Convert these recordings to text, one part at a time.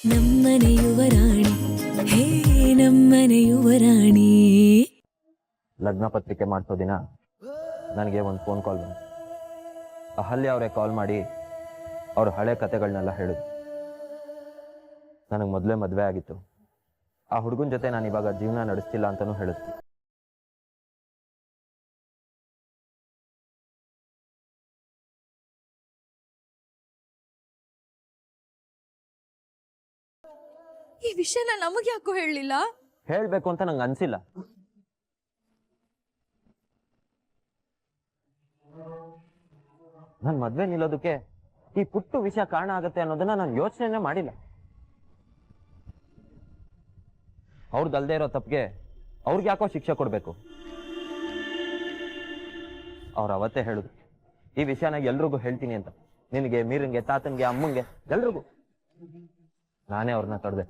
ನಮ್ಮನೆ ಯುವರಾಣಿ ಹೇ ನಮ್ಮನೆ ಯುವರಾಣಿ. ಲಗ್ನ ಪತ್ರಿಕೆ ಮಾಡಿಸೋ ದಿನ ನನಗೆ ಒಂದು ಫೋನ್ ಕಾಲ್ ಬಂತು. ಅಹಲ್ಯ ಅವರೇ ಕಾಲ್ ಮಾಡಿ ಅವ್ರ ಹಳೆ ಕತೆಗಳನ್ನೆಲ್ಲ ಹೇಳಿದ್ರು. ನನಗೆ ಮೊದಲೇ ಮದುವೆ ಆಗಿತ್ತು. ಆ ಹುಡುಗನ ಜೊತೆ ನಾನು ಇವಾಗ ಜೀವನ ನಡೆಸ್ತಿಲ್ಲ ಅಂತಲೂ ಹೇಳಿದ್ರು. ಈ ವಿಷಯನ ನಮಗೆ ಯಾಕೋ ಹೇಳಲಿಲ್ಲ? ಹೇಳಬೇಕು ಅಂತ ನಂಗೆ ಅನ್ಸಿಲ್ಲ. ನನ್ನ ಮದುವೆ ನಿಲ್ಲೋದಕ್ಕೆ ಈ ಪುಟ್ಟು ವಿಷಯ ಕಾರಣ ಆಗತ್ತೆ ಅನ್ನೋದನ್ನ ನಾನು ಯೋಚನೆ ಮಾಡಿಲ್ಲ. ಅವ್ರದ್ದಲ್ದೇ ಇರೋ ತಪ್ಪಿಗೆ ಅವ್ರಿಗೆ ಯಾಕೋ ಶಿಕ್ಷೆ ಕೊಡ್ಬೇಕು? ಅವ್ರು ಅವತ್ತೇ ಹೇಳಿದ್ರು ಈ ವಿಷಯನ ಎಲ್ರಿಗೂ ಹೇಳ್ತೀನಿ ಅಂತ. ನಿನಗೆ, ಮೀರಂಗೆ, ತಾತನ್ಗೆ, ಅಮ್ಮಂಗೆ, ಎಲ್ರಿಗೂ. ನಾನೇ ಅವ್ರನ್ನ ತಡೆದೆ.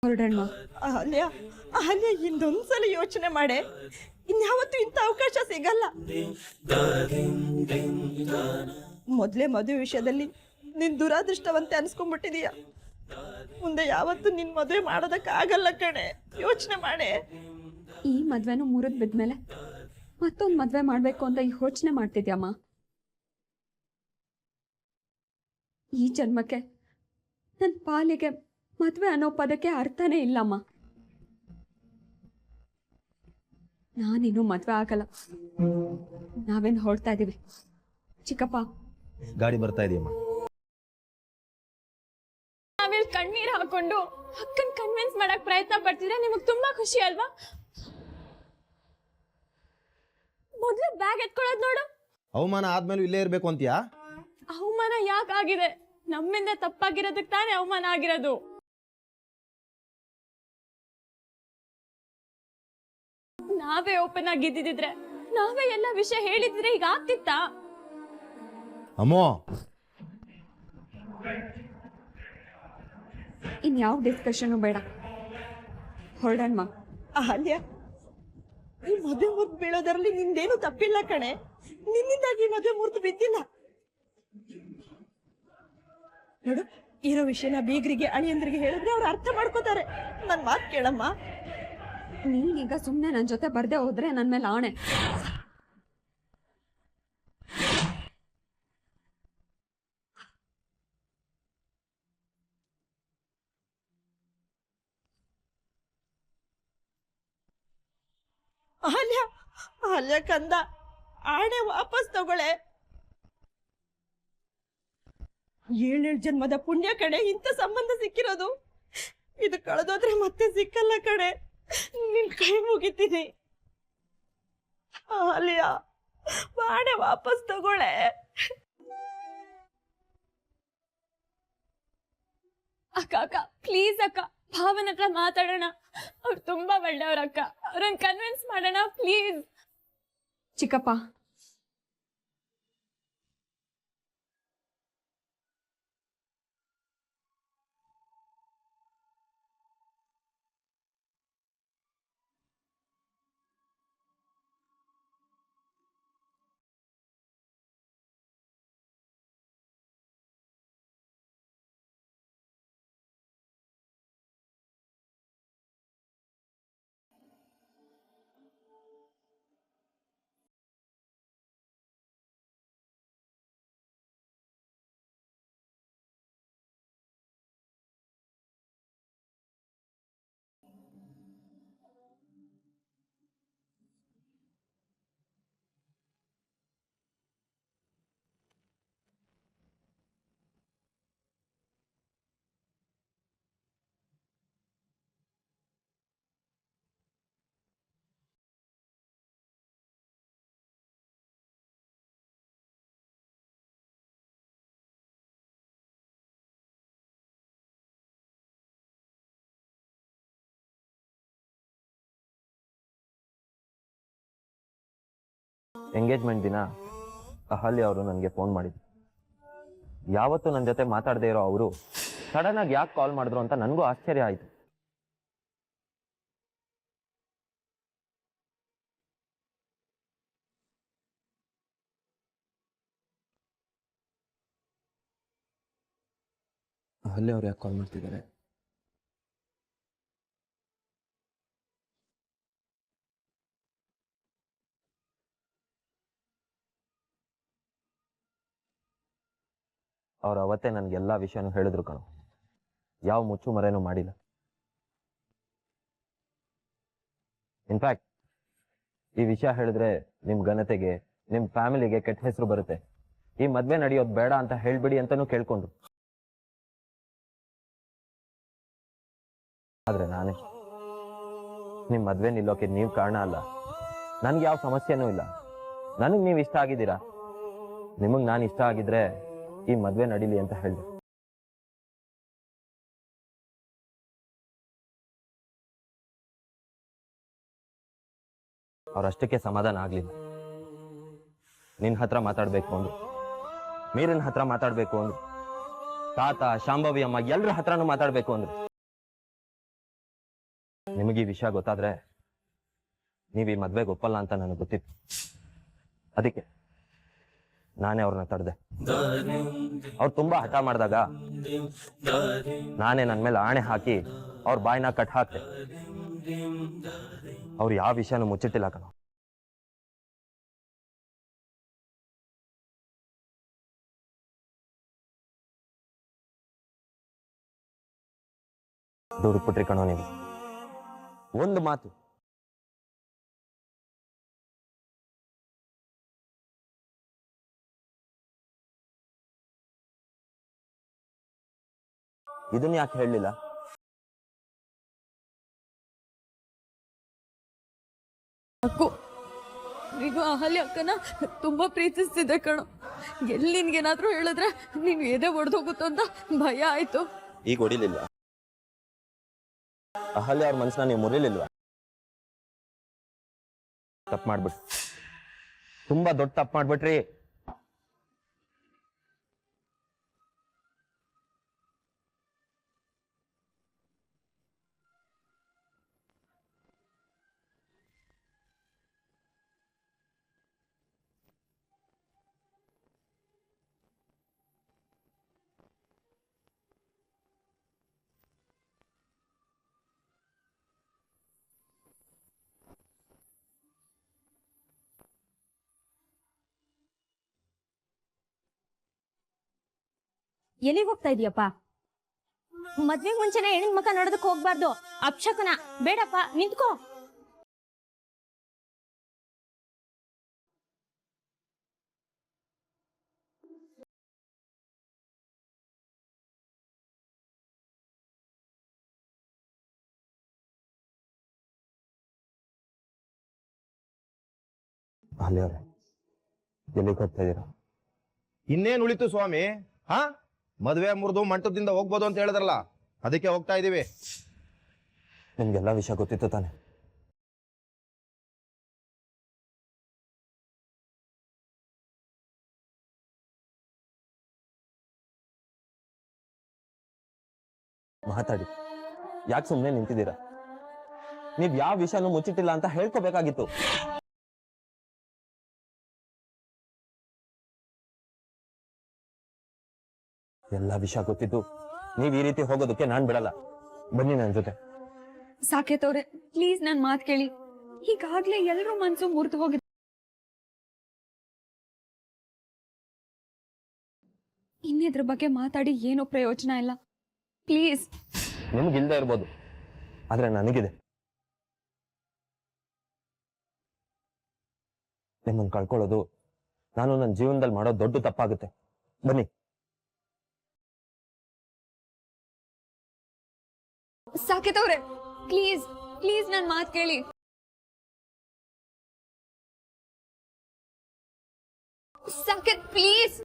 ಹೊರಡಣ್ಣ. ಅಹಲ್ಯ, ಅಹಲ್ಯ, ಇನ್ನೊಂದ್ಸಲ ಯೋಚನೆ ಮಾಡೆ. ಇನ್ಯಾವತ್ತೂ ಇಂಥ ಅವಕಾಶ ಸಿಗಲ್ಲ. ಮೊದಲೇ ಮದುವೆ ವಿಷಯದಲ್ಲಿ ನಿನ್ ದುರಾದೃಷ್ಟವಂತೆ ಅನ್ಸ್ಕೊಂಡ್ಬಿಟ್ಟಿದೀಯ. ಮುಂದೆ ಯಾವತ್ತೂ ನಿನ್ ಮದುವೆ ಮಾಡೋದಕ್ಕಾಗಲ್ಲ ಕಣೆ. ಯೋಚನೆ ಮಾಡೆ. ಈ ಮದ್ವೆನೂ ಮುರಿದ್ ಬಿದ್ಮೇಲೆ ಮತ್ತೊಂದು ಮದ್ವೆ ಮಾಡ್ಬೇಕು ಅಂತ ಯೋಚನೆ ಮಾಡ್ತಿದ್ಯಮ್ಮ. ಈ ಜನ್ಮಕ್ಕೆ ನನ್ನ ಪಾಲಿಗೆ ಮದ್ವೆ ಅನ್ನೋ ಪದಕ್ಕೆ ಅರ್ಥನೇ ಇಲ್ಲಮ್ಮ. ನಾನಿನ್ನೂ ಮದ್ವೆ ಆಗಲ್ಲ. ನಾವೇನು ಹೊರಡ್ತಾ ಇದೀವಿ. ಚಿಕ್ಕಪ್ಪ, ಗಾಡಿ ಬರ್ತಾ ಇದೆಯಮ್ಮ. ನಾವಿಲ್ಲಿ ಕಣ್ಣೀರ್ ಹಾಕೊಂಡು ಅಕ್ಕನ್ ಕನ್ವಿನ್ಸ್ ಮಾಡಕ್ ಪ್ರಯತ್ನ ಪಡ್ತಿದ್ರೆ ನಿಮಗ್ ತುಂಬಾ ಖುಷಿ ಅಲ್ವಾ? ಮೊದ್ಲು ಬ್ಯಾಗ್ ಎತ್ಕೊಳ್ಳೋದ್ ನೋಡು. ಅವಮಾನ ಆದ್ಮೇಲೆ ಇಲ್ಲೇ ಇರ್ಬೇಕು ಅಂತೀಯಾ? ಅವಮಾನ ಯಾಕಾಗಿದೆ? ನಮ್ಮಿಂದ ತಪ್ಪಾಗಿರೋದಕ್ಕೆ ತಾನೇ ಅವಮಾನ ಆಗಿರೋದು. ನಾವೇ ಓಪನ್ ಆಗಿದ್ದಿದ್ರೆ, ನಾವೇ ಎಲ್ಲ ವಿಷಯ ಹೇಳಿದ್ರೆ ಈಗ ಆಗ್ತಿತ್ತಾ? ಅಮ್ಮೋ, ಇನ್ಯಾವ ಡಿಸ್ಕಷನು ಬೇಡ, ಹೊರಡಣ್ಮ. ಅಹಲ್ಯ, ಈ ಮದುವೆ ಮುರಿದು ಬೀಳೋದರಲ್ಲಿ ನಿಂದೇನು ತಪ್ಪಿಲ್ಲ ಕಣೆ. ನಿನ್ನಿಂದಾಗಿ ಮದುವೆ ಮುರಿದು ಬಿದ್ದಿಲ್ಲ ನೋಡು. ಇರೋ ವಿಷಯನ ಬೀಗರಿಗೆ, ಅಳಿಯಂದ್ರಿಗೆ ಹೇಳಿದ್ರೆ ಅವ್ರು ಅರ್ಥ ಮಾಡ್ಕೋತಾರೆ. ನನ್ ಮಾತು ಕೇಳಮ್ಮ. ನೀನೀಗ ಸುಮ್ಮನೆ ನನ್ನ ಜೊತೆ ಬರ್ದೆ ಹೋದ್ರೆ ನನ್ನ ಮೇಲೆ ಆಣೆ. ಅಹಲ್ಯ, ಅಹಲ್ಯ ಕಂದ, ಆಣೆ ವಾಪಸ್ ತಗೊಳೆ. 7 ಜನ್ಮದ ಪುಣ್ಯ ಕಣೆ ಇಂಥ ಸಂಬಂಧ ಸಿಕ್ಕಿರೋದು. ಇದು ಕಳೆದೋದ್ರೆ ಮತ್ತೆ ಸಿಕ್ಕಲ್ಲ ಕಣೆ. ನಿನ್ ಕೈ ಮುಗಿತೀನಿ ಅಹಲ್ಯ. ಆಣೆ ವಾಪಸ್ ತಗೊಳೆ. ಅಕ್ಕ ಅಕ್ಕ ಪ್ಲೀಸ್ ಅಕ್ಕ, ಭಾವನ ಹತ್ರ ಮಾತಾಡೋಣ. ಅವ್ರು ತುಂಬಾ ಒಳ್ಳೆಯವ್ರ ಅಕ್ಕ. ಅವ್ರನ್ನ ಕನ್ವಿನ್ಸ್ ಮಾಡೋಣ ಪ್ಲೀಸ್. ಚಿಕ್ಕಪ್ಪ, ಎಂಗೇಜ್ಮೆಂಟ್ ದಿನ ಅಹಲ್ಯ ಅವರು ನನಗೆ ಫೋನ್ ಮಾಡಿದ್ರು. ಯಾವತ್ತೂ ನನ್ನ ಜೊತೆ ಮಾತಾಡದೇ ಇರೋ ಅವರು ಸಡನ್ ಆಗಿ ಯಾಕೆ ಕಾಲ್ ಮಾಡಿದ್ರು ಅಂತ ನನಗೂ ಆಶ್ಚರ್ಯ ಆಯಿತು. ಅಹಲ್ಯ ಅವ್ರು ಯಾಕೆ ಕಾಲ್ ಮಾಡ್ತಿದ್ದಾರೆ? ಅವ್ರು ಅವತ್ತೇ ನನಗೆಲ್ಲ ವಿಷಯನೂ ಹೇಳಿದ್ರು ಕಣೋ. ಯಾವ ಮುಚ್ಚು ಮರೆನೂ ಮಾಡಿಲ್ಲ. ಇನ್ಫ್ಯಾಕ್ಟ್ ಈ ವಿಷಯ ಹೇಳಿದ್ರೆ ನಿಮ್ ಘನತೆಗೆ, ನಿಮ್ ಫ್ಯಾಮಿಲಿಗೆ ಕೆಟ್ಟ ಹೆಸರು ಬರುತ್ತೆ, ಈ ಮದ್ವೆ ನಡೆಯೋದು ಬೇಡ ಅಂತ ಹೇಳ್ಬಿಡಿ ಅಂತಾನೂ ಕೇಳ್ಕೊಂಡ್ರು. ಆದ್ರೆ ನಾನೇ ನಿಮ್ ಮದ್ವೆ ನಿಲ್ಲೋಕೆ ನೀವ್ ಕಾರಣ ಅಲ್ಲ, ನನ್ಗೆ ಯಾವ ಸಮಸ್ಯೆನೂ ಇಲ್ಲ. ನನಗ್ ನೀವ್ ಇಷ್ಟ ಆಗಿದ್ದೀರಾ, ನಿಮಗ್ ನಾನು ಇಷ್ಟ ಆಗಿದ್ರೆ ಈ ಮದ್ವೆ ನಡೀಲಿ ಅಂತ ಹೇಳಿದೆ. ಅವ್ರಷ್ಟಕ್ಕೆ ಸಮಾಧಾನ ಆಗ್ಲಿಲ್ಲ. ನಿನ್ ಹತ್ರ ಮಾತಾಡ್ಬೇಕು ಅಂದ್ರು, ಮೀರನ್ ಹತ್ರ ಮಾತಾಡ್ಬೇಕು ಅಂದ್ರು, ತಾತ, ಶಾಂಭವಿ ಅಮ್ಮ ಎಲ್ರ ಹತ್ರನೂ ಮಾತಾಡ್ಬೇಕು ಅಂದ್ರು. ನಿಮಗೆ ಈ ವಿಷಯ ಗೊತ್ತಾದ್ರೆ ನೀವ್ ಈ ಮದ್ವೆಗೆ ಒಪ್ಪಲ್ಲ ಅಂತ ನನಗೆ ಗೊತ್ತಿತ್ತು. ಅದಕ್ಕೆ ನಾನೇ ಅವ್ರನ್ನ ತಡೆದೆ. ಅವ್ರು ತುಂಬಾ ಹಠ ಮಾಡಿದಾಗ ನಾನೇ ನನ್ನ ಮೇಲೆ ಆಣೆ ಹಾಕಿ ಅವ್ರ ಬಾಯಿನ ಕಟ್ ಹಾಕ್ತೆ. ಅವ್ರು ಯಾವ ವಿಷಯನೂ ಮುಚ್ಚಿಟ್ಟಿಲ್ಲ ಕಣ. ದೂರು ಪುಟ್ರಿ ಕಣೋ ನೀವು. ಒಂದು ಮಾತು, ಇದನ್ನ ಯಾಕೆ ಹೇಳಲಿಲ್ಲ? ಅಕ್ಕು, ನೀನು ಅಹಲ್ಯ ಅಕ್ಕನ ತುಂಬಾ ಪ್ರೀತಿಸ್ತಿದ್ದೆ ಕಣೋ. ಎಲ್ಲಿ ನಿನ್ಗೇನಾದ್ರೂ ಹೇಳಿದ್ರೆ ನೀನು ಎದೆ ಒಡೆದೋಗುತ್ತೋ ಅಂತ ಭಯ ಆಯ್ತು. ಈಗ ಹೊಡಿಲಿಲ್ವಾ? ಅಹಲ್ಯ ಅವ್ರ ಮನಸ್ಸನ್ನ ನೀವು ಮುರಿಲಿಲ್ವಾ? ತಪ್ಪು ಮಾಡ್ಬಿಟ್ರಿ, ತುಂಬಾ ದೊಡ್ಡ ತಪ್ಪು ಮಾಡ್ಬಿಟ್ರಿ. ಎಲ್ಲಿಗೆ ಹೋಗ್ತಾ ಇದೀಯಪ್ಪ? ಮದ್ವೆ ಮುಂಚೆನೆ ಹೆಣ್ಣಿನ ಮುಖ ನೋಡೋದಕ್ಕೆ ಹೋಗ್ಬಾರ್ದು. ಅಪ್ಶಕನ ಬೇಡಪ್ಪ, ನಿಂತ್ಕೋ. ಅಹಲ್ಯ ಅವ್ರೆ, ಎಲ್ಲಿಗೆ ಹೋಗ್ತಾ ಇದ್ದೀರಾ? ಇನ್ನೇನ್ ಉಳಿತು ಸ್ವಾಮಿ? ಹಾ, ಮದ್ವೆ ಮುರಿದು ಮಂಟಪದಿಂದ ಹೋಗ್ಬೋದು ಅಂತ ಹೇಳಿದ್ರಲ್ಲ, ಅದಕ್ಕೆ ಹೋಗ್ತಾ ಇದೀವಿ. ನಿಮ್ಗೆಲ್ಲ ವಿಷಯ ಗೊತ್ತಿತ್ತು ತಾನೆ? ಮಾತಾಡಿ, ಯಾಕೆ ಸುಮ್ಮನೆ ನಿಂತಿದ್ದೀರಾ? ನೀವ್ ಯಾವ ವಿಷಯನೂ ಮುಚ್ಚಿಟ್ಟಿಲ್ಲ ಅಂತ ಹೇಳ್ಕೋಬೇಕಾಗಿತ್ತು. ಎಲ್ಲ ವಿಷಯ ಗೊತ್ತಿದ್ದು ನೀವ್ ಈ ರೀತಿ ಹೋಗೋದಕ್ಕೆ ನಾನ್ ಬಿಡಲ್ಲ. ಬನ್ನಿ ನನ್ನ ಜೊತೆ. ಸಾಕೇತ್ ಅವ್ರೆ, ಪ್ಲೀಸ್ ನನ್ ಮಾತ್ ಕೇಳಿ. ಈಗಾಗ್ಲೇ ಎಲ್ರೂ ಮನ್ಸು ಮುರಿದು ಹೋಗಿದೆ. ಇನ್ನಿದ್ರ ಬಗ್ಗೆ ಮಾತಾಡಿ ಏನೋ ಪ್ರಯೋಜನ ಇಲ್ಲ. ಪ್ಲೀಸ್. ನಿಮ್ಗಿಲ್ದೇ ಇರ್ಬೋದು, ಆದ್ರೆ ನನಗಿದೆ. ನಿಮ್ಮನ್ನು ಕಳ್ಕೊಳ್ಳೋದು ನಾನು ನನ್ನ ಜೀವನದಲ್ಲಿ ಮಾಡೋ ದೊಡ್ಡ ತಪ್ಪಾಗುತ್ತೆ. ಬನ್ನಿ. ಸಾಕೇತ್ ಅವ್ರೆ, ಪ್ಲೀಸ್ ಪ್ಲೀಸ್ ನನ್ ಮಾತ್ ಕೇಳಿ. ಸಾಕೇತ್, ಪ್ಲೀಸ್.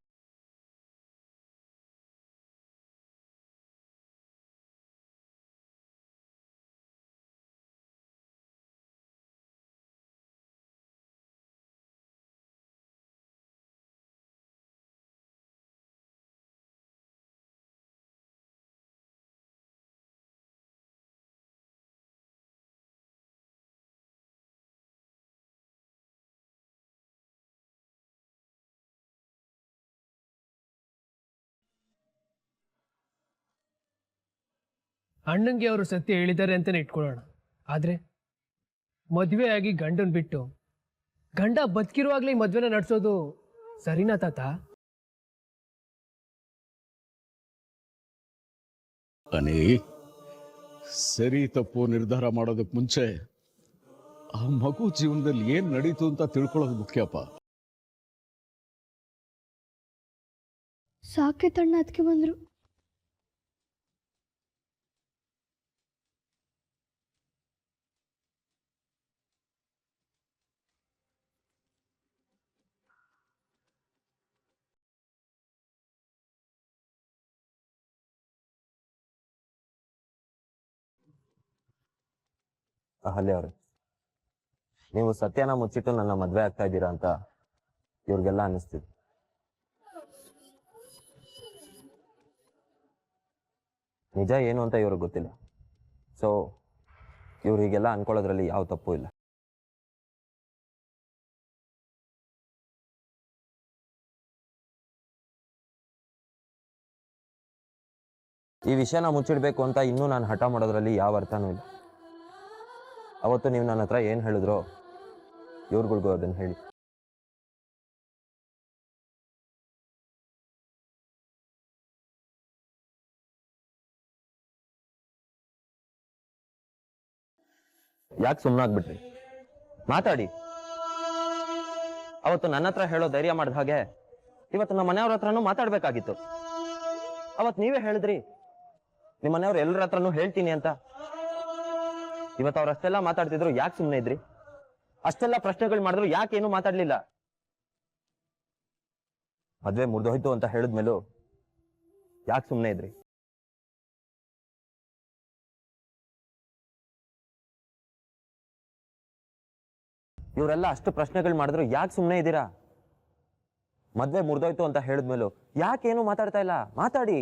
ಅಣ್ಣಂಗೆ ಅವರು ಸತ್ಯ ಹೇಳಿದ್ದಾರೆ ಅಂತಲೇ ಇಟ್ಕೊಳ್ಳೋಣ. ಆದರೆ ಮದುವೆ ಆಗಿ ಗಂಡನ್ ಬಿಟ್ಟು ಗಂಡ ಬದುಕಿರುವಾಗಲೇ ಈ ಮದುವೆನ ನಡೆಸೋದು ಸರಿನಾ ತಾತ? ಅನಿ, ಸರಿ ತಪ್ಪು ನಿರ್ಧಾರ ಮಾಡೋದಕ್ಕೆ ಮುಂಚೆ ಆ ಮಗು ಜೀವನದಲ್ಲಿ ಏನ್ ನಡೀತು ಅಂತ ತಿಳ್ಕೊಳ್ಳೋದು ಮುಖ್ಯಪ್ಪ. ಸಾಕೇತ್ ಅಣ್ಣ ಅದಕ್ಕೆ ಬಂದ್ರು. ಅಹಲ್ಯ ಅವ್ರೆ, ನೀವು ಸತ್ಯನ ಮುಚ್ಚಿಟ್ಟು ನನ್ನ ಮದ್ವೆ ಆಗ್ತಾ ಇದ್ದೀರಾ ಅಂತ ಇವ್ರಿಗೆಲ್ಲ ಅನ್ನಿಸ್ತಿದೆ. ನಿಜ ಏನು ಅಂತ ಇವ್ರಿಗೆ ಗೊತ್ತಿಲ್ಲ. ಸೊ ಇವ್ರು ಹೀಗೆಲ್ಲ ಅನ್ಕೊಳ್ಳೋದ್ರಲ್ಲಿ ಯಾವ ತಪ್ಪು ಇಲ್ಲ. ಈ ವಿಷಯನ ಮುಚ್ಚಿಡ್ಬೇಕು ಅಂತ ಇನ್ನೂ ನಾನು ಹಠ ಮಾಡೋದ್ರಲ್ಲಿ ಯಾವ ಅರ್ಥನೂ ಇಲ್ಲ. ಅವತ್ತು ನೀವು ನನ್ನ ಹತ್ರ ಏನು ಹೇಳಿದ್ರೋ ಇವ್ರುಗಳಿಗೂ ಅದನ್ನು ಹೇಳಿ. ಯಾಕೆ ಸುಮ್ಮನಾಗ್ಬಿಟ್ರಿ? ಮಾತಾಡಿ. ಅವತ್ತು ನನ್ನ ಹತ್ರ ಹೇಳೋ ಧೈರ್ಯ ಮಾಡಿದ ಹಾಗೆ ಇವತ್ತು ನಮ್ಮ ಮನೆಯವ್ರ ಹತ್ರನೂ ಮಾತಾಡ್ಬೇಕಾಗಿತ್ತು. ಅವತ್ತು ನೀವೇ ಹೇಳಿದ್ರಿ ನಿಮ್ಮ ಮನೆಯವ್ರು ಎಲ್ಲರ ಹತ್ರನೂ ಹೇಳ್ತೀನಿ ಅಂತ. ಇವತ್ತು ಅವ್ರು ಅಷ್ಟೆಲ್ಲ ಮಾತಾಡ್ತಿದ್ರು, ಯಾಕೆ ಸುಮ್ಮನೆ ಇದ್ರಿ? ಅಷ್ಟೆಲ್ಲ ಪ್ರಶ್ನೆಗಳು ಮಾಡಿದ್ರು ಯಾಕೆ ಏನು ಮಾತಾಡ್ಲಿಲ್ಲ? ಮದ್ವೆ ಮುರಿದೋಯ್ತು ಅಂತ ಹೇಳಿದ್ಮೇಲೂ ಯಾಕೆ ಸುಮ್ಮನೆ ಇದ್ರಿ? ಇವರೆಲ್ಲ ಅಷ್ಟು ಪ್ರಶ್ನೆಗಳು ಮಾಡಿದ್ರು ಯಾಕೆ ಸುಮ್ಮನೆ ಇದ್ದೀರಾ? ಮದ್ವೆ ಮುರಿದೋಯ್ತು ಅಂತ ಹೇಳಿದ್ಮೇಲೂ ಯಾಕೇನು ಮಾತಾಡ್ತಾ ಇಲ್ಲ? ಮಾತಾಡಿ.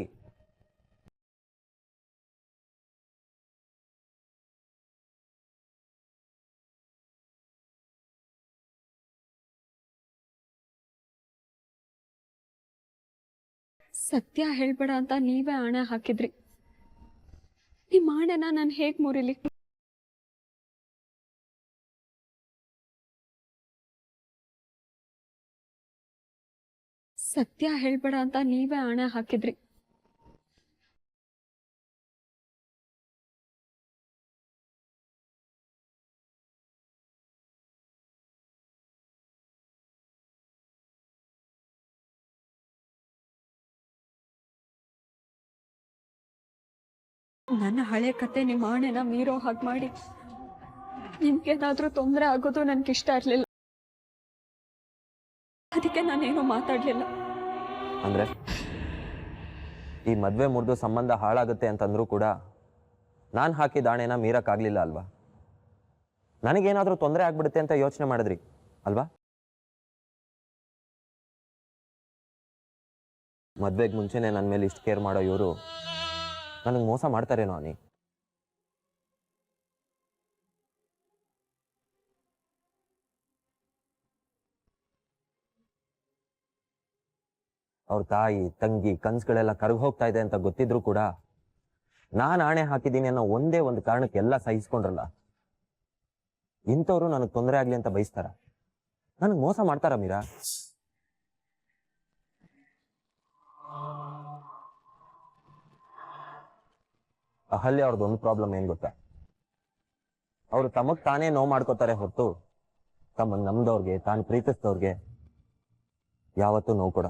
ಸತ್ಯ ಹೇಳ್ಬೇಡ ಅಂತ ನೀವೇ ಆಣೆ ಹಾಕಿದ್ರಿ. ನಿಮ್ಮ ಆಣೆನ ನಾನು ಹೇಗ್ ಮುರಿಲಿ? ಸತ್ಯ ಹೇಳ್ಬೇಡ ಅಂತ ನೀವೇ ಆಣೆ ಹಾಕಿದ್ರಿ. ನನ್ನ ಹಳೆ ಕತೆ ನಿಮ್ಮ ಆಣೆನ ಮೀರೋ ಹಾಗೆ ಮಾಡಿ ನಿಮ್ಗೇನಾದ್ರೂ ತೊಂದರೆ ಆಗೋದು ನನ್ಗಿಷ್ಟ ಇರ್ಲಿಲ್ಲ. ಅದಕ್ಕೆ ನಾನೇನು ಮಾತಾಡ್ಲಿಲ್ಲ. ಅಂದ್ರೆ ಈ ಮದ್ವೆ ಮುರಿದು ಸಂಬಂಧ ಹಾಳಾಗುತ್ತೆ ಅಂತಂದ್ರೂ ಕೂಡ ನಾನು ಹಾಕಿದ ಆಣೆನ ಮೀರಕ್ಕಾಗ್ಲಿಲ್ಲ ಅಲ್ವಾ? ನನಗೇನಾದ್ರೂ ತೊಂದರೆ ಆಗ್ಬಿಡುತ್ತೆ ಅಂತ ಯೋಚನೆ ಮಾಡಿದ್ರಿ ಅಲ್ವಾ? ಮದ್ವೆಗೆ ಮುಂಚೆನೆ ನನ್ನ ಮೇಲೆ ಇಷ್ಟು ಕೇರ್ ಮಾಡೋ ಇವರು ನನಗೆ ಮೋಸ ಮಾಡ್ತಾರೇನೋ ಅನಿ? ಅವ್ರ ತಾಯಿ ತಂಗಿ ಕನ್ಸುಗಳೆಲ್ಲ ಕರಗಿ ಹೋಗ್ತಾ ಇದೆ ಅಂತ ಗೊತ್ತಿದ್ರು ಕೂಡ ನಾನು ಆಣೆ ಹಾಕಿದ್ದೀನಿ ಅನ್ನೋ ಒಂದೇ ಒಂದು ಕಾರಣಕ್ಕೆ ಎಲ್ಲ ಸಹಿಸ್ಕೊಂಡ್ರಲ್ಲ. ಇಂಥವ್ರು ನನಗೆ ತೊಂದರೆ ಆಗ್ಲಿ ಅಂತ ಬಯಸ್ತಾರ? ನನಗೆ ಮೋಸ ಮಾಡ್ತಾರ ಮೀರಾ? ಅಹಲ್ಯ ಅವ್ರದ್ದು ಒಂದು ಪ್ರಾಬ್ಲಮ್ ಏನ್ ಗೊತ್ತಾ? ಅವರು ತಮಗ್ ತಾನೇ ನೋವು ಮಾಡ್ಕೋತಾರೆ ಹೊರತು ತಮ್ಮನ್ನ ನಮ್ದವ್ರಿಗೆ, ತಾನು ಪ್ರೀತಿಸಿದವ್ರಿಗೆ ಯಾವತ್ತೂ ನೋವು ಕೊಡ.